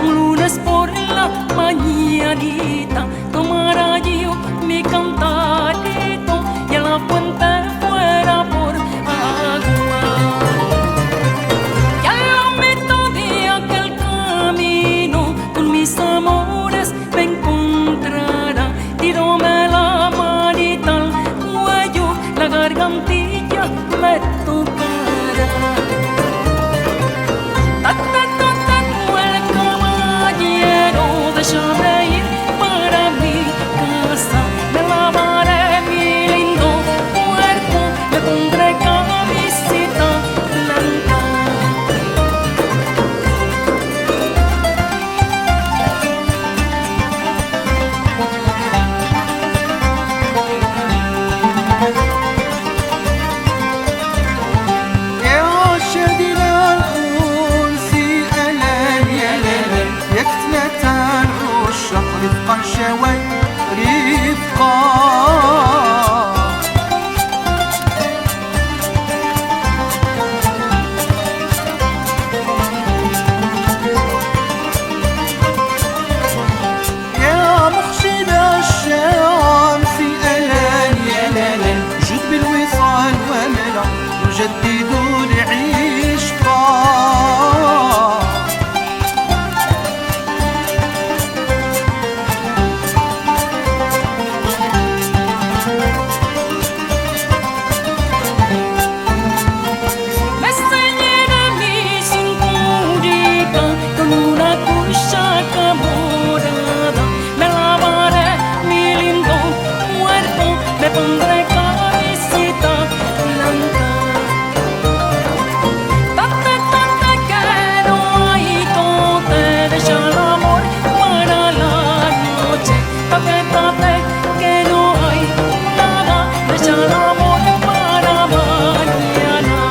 Un lunes por la mañanita, tomara yo mi cantarito y a la fuente fuera por agua. Y a la mitad de aquel camino con mis amores me encontrará, tiróme la manita al cuello, la gargantilla me tocará. Déjame ir para mi casa, me lavaré mi lindo cuerpo, me pondré camisita blanca. يا عاشق الأنسي ألان يا ليل يكتلة رفقا شوي رفقا يا مخشن الشمس ألان يا ليل جد بالوصال وملا نجدد العشقا. Me pondré camisita blanca. Tante que no hay donde deja el amor para la noche. Tante que no hay nada, deja el amor para mañana.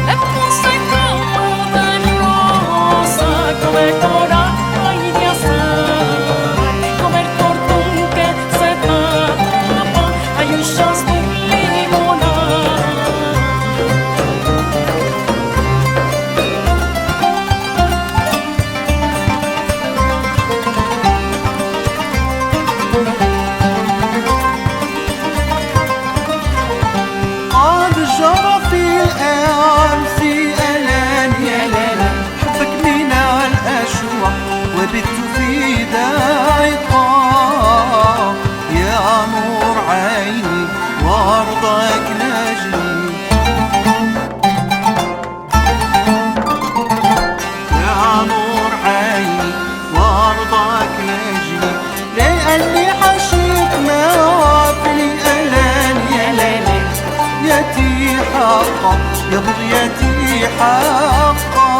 Le puse cama de rosa, cobertora y de azar, cobertor que se tapa, hay un chasco limonada. قد جرى في الأمس ألان يا ليل حبك من الأشواق وبت في ضيقا. يا نور عيني وارضك نجلي، يا نور عيني وارضك نجلي، لأني عشيق موافلي ألان يا ليلي يتي حقا يا بغيتي حقا.